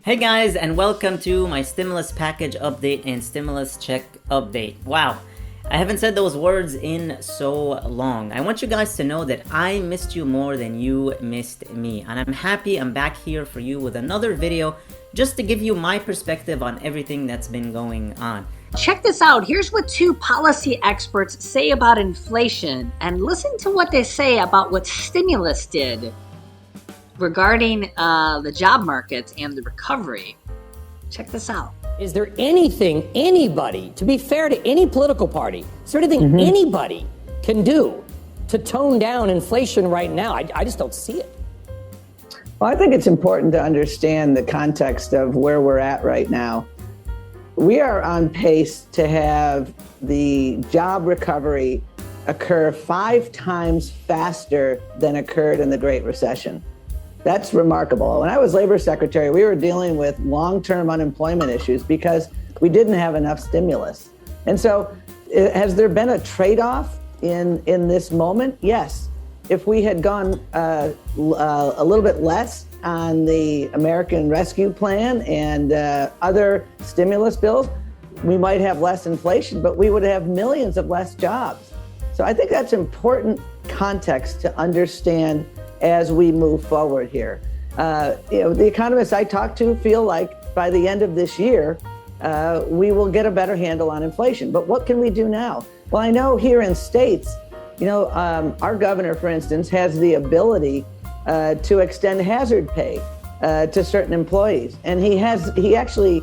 Hey guys, and welcome to my stimulus package update and stimulus check update. Wow, I haven't said those words in so long. I want you guys to know that I missed you more than you missed me, and I'm happy I'm back here for you with another video just to give you my perspective on everything that's been going on. Check this out. Here's what two policy experts say about inflation, and listen to what they say about what stimulus did regarding the job market and the recovery. Check this out. Is there anything anybody, to be fair to any political party, is there anything anybody can do to tone down inflation right now? I just don't see it. Well, I think it's important to understand the context of where we're at right now. We are on pace to have the job recovery occur 5 times faster than occurred in the Great Recession. That's remarkable. When I was labor secretary, we were dealing with long-term unemployment issues because we didn't have enough stimulus. And so has there been a trade-off in this moment? Yes. If we had gone a little bit less on the American Rescue Plan and other stimulus bills, we might have less inflation, but we would have millions of less jobs. So I think that's important context to understand as we move forward here. The economists I talk to feel like by the end of this year, we will get a better handle on inflation. But what can we do now? Well, I know here in states, our governor, for instance, has the ability to extend hazard pay to certain employees. And he actually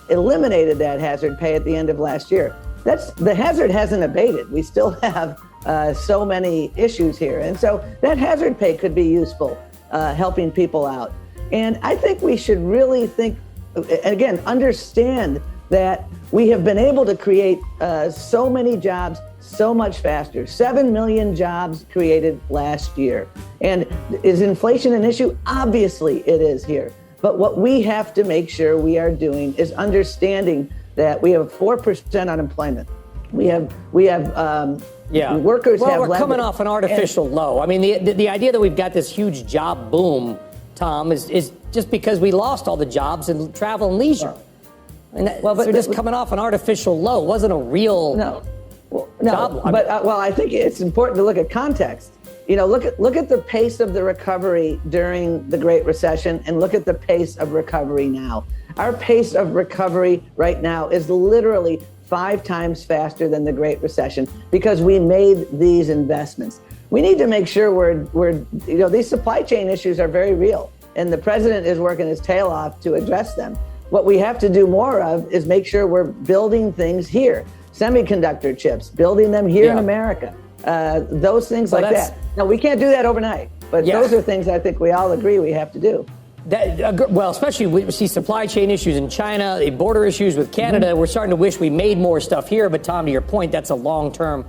eliminated that hazard pay at the end of last year. The hazard hasn't abated. We still have so many issues here. And so that hazard pay could be useful, helping people out. And I think we should really think, again, understand that we have been able to create so many jobs so much faster. 7 million jobs created last year. And is inflation an issue? Obviously it is here. But what we have to make sure we are doing is understanding that we have 4% unemployment. We have workers have we're coming off an artificial low. I mean, the idea that we've got this huge job boom, Tom, is just because we lost all the jobs in travel and leisure. They're just coming off an artificial low. It wasn't a real job. I think it's important to look at context. Look at the pace of the recovery during the Great Recession and look at the pace of recovery now. Our pace of recovery right now is literally 5 times faster than the Great Recession because we made these investments. We need to make sure these supply chain issues are very real, and the president is working his tail off to address them. What we have to do more of is make sure we're building things here. Semiconductor chips, building them here in America. Those things like that. Now, we can't do that overnight, but those are things I think we all agree we have to do. Especially we see supply chain issues in China, the border issues with Canada. We're starting to wish we made more stuff here. But Tom, to your point, that's a long-term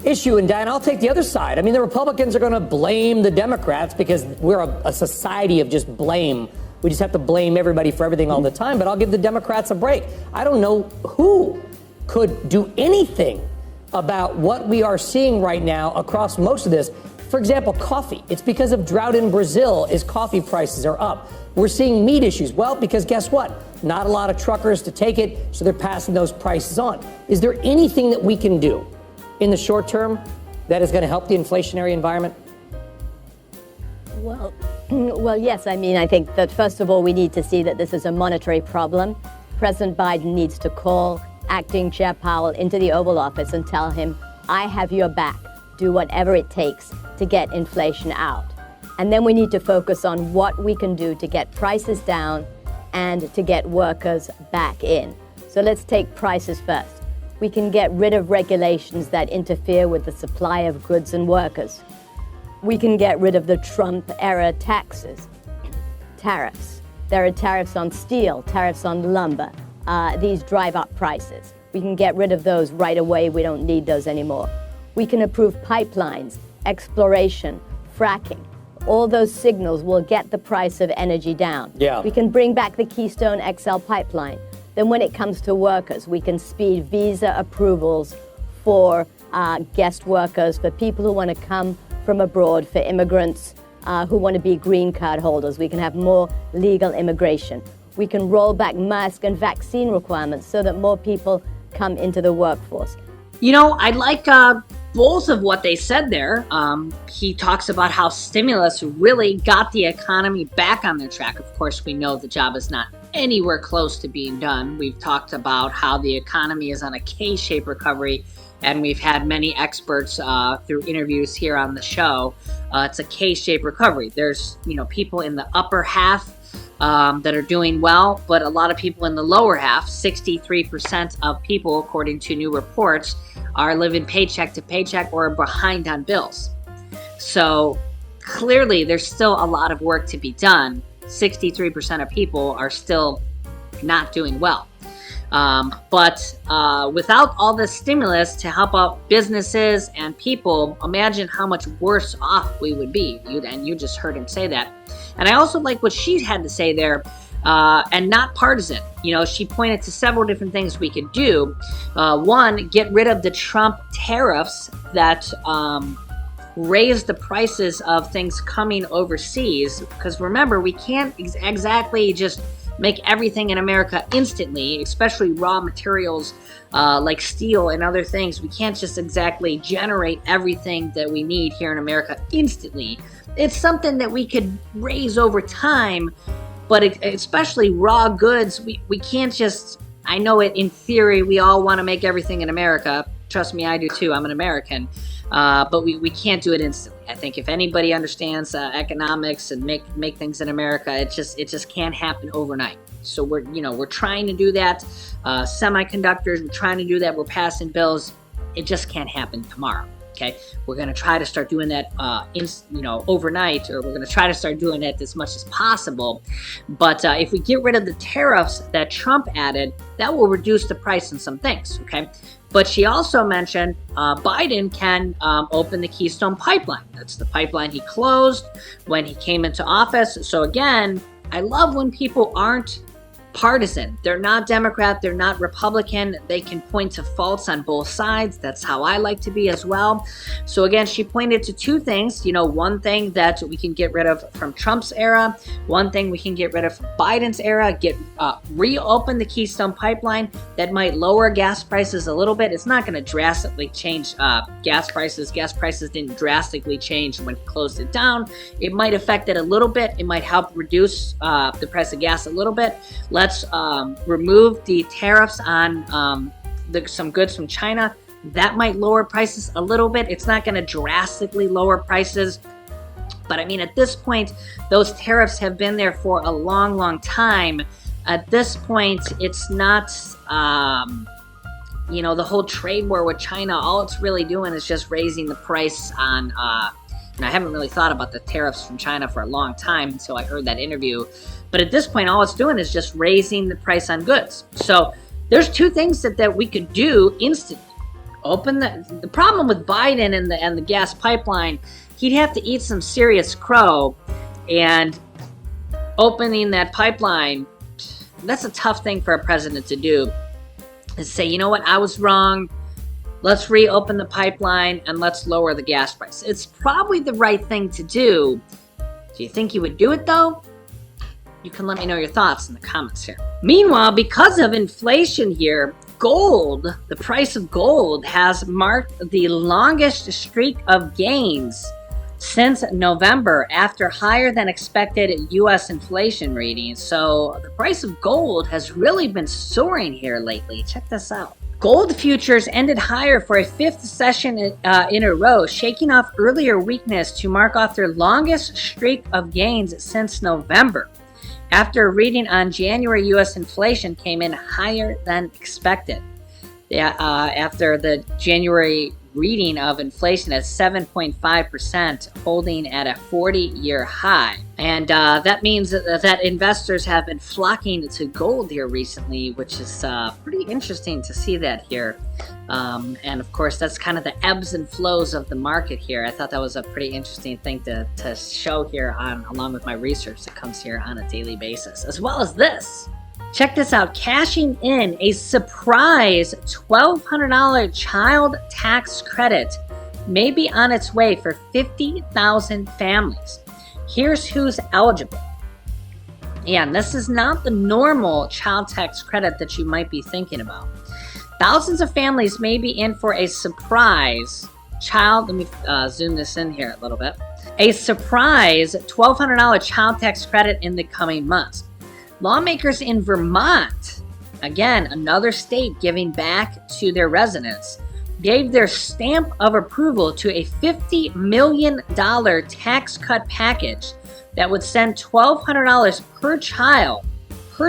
issue. And Dan, I'll take the other side. I mean, the Republicans are going to blame the Democrats because we're a society of just blame. We just have to blame everybody for everything all the time. But I'll give the Democrats a break. I don't know who could do anything about what we are seeing right now across most of this. For example, coffee. It's because of drought in Brazil is coffee prices are up. We're seeing meat issues. Well, because guess what? Not a lot of truckers to take it, so they're passing those prices on. Is there anything that we can do in the short term that is going to help the inflationary environment? Well, yes. I mean, I think that first of all, we need to see that this is a monetary problem. President Biden needs to call Acting Chair Powell into the Oval Office and tell him, I have your back. Do whatever it takes to get inflation out. And then we need to focus on what we can do to get prices down and to get workers back in. So let's take prices first. We can get rid of regulations that interfere with the supply of goods and workers. We can get rid of the Trump-era taxes, tariffs. There are tariffs on steel, tariffs on lumber. These drive up prices. We can get rid of those right away. We don't need those anymore. We can approve pipelines, exploration, fracking. All those signals will get the price of energy down. We can bring back the Keystone XL pipeline. Then when it comes to workers, we can speed visa approvals for guest workers, for people who want to come from abroad, for immigrants who want to be green card holders. We can have more legal immigration. we can roll back mask and vaccine requirements so that more people come into the workforce. You know, I like both of what they said there. He talks about how stimulus really got the economy back on their track. Of course, we know the job is not anywhere close to being done. We've talked about how the economy is on a K-shaped recovery, and we've had many experts through interviews here on the show. It's a K-shaped recovery. There's, people in the upper half that are doing well, but a lot of people in the lower half, 63% of people, according to new reports, are living paycheck to paycheck or behind on bills. So clearly there's still a lot of work to be done. 63% of people are still not doing well. But without all the stimulus to help out businesses and people, imagine how much worse off we would be. You just heard him say that. And I also like what she had to say there, and not partisan. She pointed to several different things we could do. One, get rid of the Trump tariffs that raise the prices of things coming overseas. Because remember, we can't exactly just make everything in America instantly, especially raw materials like steel and other things. We can't just exactly generate everything that we need here in America instantly. It's something that we could raise over time, but especially raw goods, we can't just, I know it in theory, we all want to make everything in America. Trust me, I do too. I'm an American. But we can't do it instantly. I think if anybody understands economics and make things in America, it just can't happen overnight. So we're trying to do that. Semiconductors, we're trying to do that. We're passing bills. It just can't happen tomorrow. Okay, we're going to try to start doing that, overnight, or we're going to try to start doing it as much as possible. But if we get rid of the tariffs that Trump added, that will reduce the price on some things. Okay, but she also mentioned Biden can open the Keystone Pipeline. That's the pipeline he closed when he came into office. So again, I love when people aren't partisan. They're not Democrat, they're not Republican. They can point to faults on both sides. That's how I like to be as well. So again, she pointed to two things. One thing that we can get rid of from Trump's era, one thing we can get rid of from Biden's era, reopen the Keystone Pipeline. That might lower gas prices a little bit. It's not going to drastically change gas prices. Gas prices didn't drastically change when he closed it down. It might affect it a little bit. It might help reduce the price of gas a little bit. Let's remove the tariffs on some goods from China. That might lower prices a little bit. It's not going to drastically lower prices. But I mean, at this point, those tariffs have been there for a long, long time. At this point, it's not, the whole trade war with China. All it's really doing is just raising the price on, and I haven't really thought about the tariffs from China for a long time until I heard that interview. But at this point, all it's doing is just raising the price on goods. So there's two things that we could do instantly. Open the problem with Biden and the gas pipeline, he'd have to eat some serious crow, and opening that pipeline, that's a tough thing for a president to do, is say, you know what, I was wrong. Let's reopen the pipeline and let's lower the gas price. It's probably the right thing to do. Do you think he would do it though? You can let me know your thoughts in the comments here. Meanwhile, because of inflation here, gold, the price of gold has marked the longest streak of gains since November after higher than expected U.S. inflation readings. So the price of gold has really been soaring here lately. Check this out. Gold futures ended higher for a fifth session in a row, shaking off earlier weakness to mark off their longest streak of gains since November. After a reading on January, U.S. inflation came in higher than expected. After the January reading of inflation at 7.5%, holding at a 40-year high. And that means that investors have been flocking to gold here recently, which is pretty interesting to see that here. And of course, that's kind of the ebbs and flows of the market here. I thought that was a pretty interesting thing to show here along with my research that comes here on a daily basis, as well as this. Check this out, cashing in a surprise $1,200 child tax credit may be on its way for 50,000 families. Here's who's eligible. And this is not the normal child tax credit that you might be thinking about. Thousands of families may be in for a surprise let me zoom this in here a little bit. A surprise $1,200 child tax credit in the coming months. Lawmakers in Vermont, again, another state giving back to their residents, gave their stamp of approval to a $50 million tax cut package that would send $1,200 per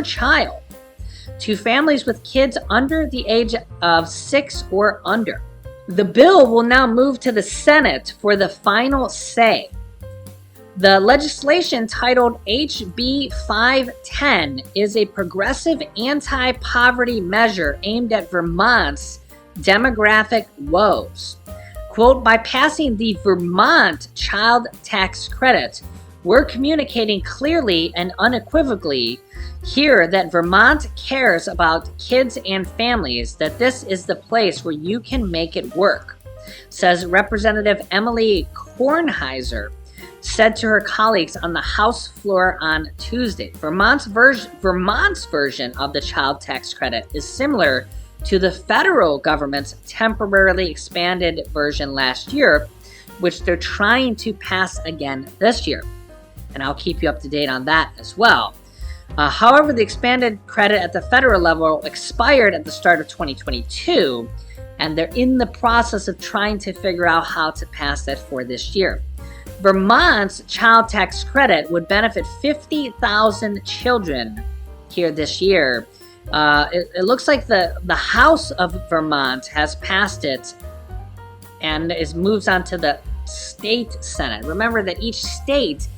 child to families with kids under the age of 6 or under. The bill will now move to the Senate for the final say. The legislation, titled HB 510, is a progressive anti-poverty measure aimed at Vermont's demographic woes. Quote, by passing the Vermont child tax credit, we're communicating clearly and unequivocally here that Vermont cares about kids and families, that this is the place where you can make it work, says Representative Emily Kornheiser said to her colleagues on the House floor on Tuesday. Vermont's version of the child tax credit is similar to the federal government's temporarily expanded version last year, which they're trying to pass again this year. And I'll keep you up to date on that as well. However, the expanded credit at the federal level expired at the start of 2022, and they're in the process of trying to figure out how to pass that for this year. Vermont's child tax credit would benefit 50,000 children here this year. It looks like the House of Vermont has passed it and moves on to the state Senate. Remember that each state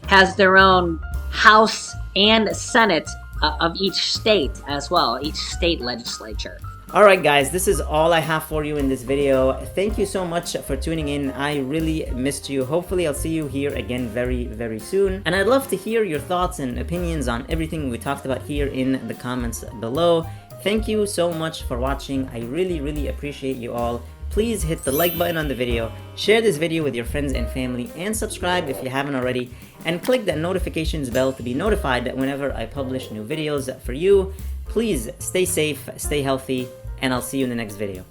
has their own House and Senate of each state as well, each state legislature. Alright guys, this is all I have for you in this video. Thank you so much for tuning in. I really missed you. Hopefully I'll see you here again very soon. And I'd love to hear your thoughts and opinions on everything we talked about here in the comments below. Thank you so much for watching. I really appreciate you all. Please hit the like button on the video, share this video with your friends and family, and subscribe if you haven't already, and click that notifications bell to be notified whenever I publish new videos for you. Please stay safe, stay healthy, and I'll see you in the next video.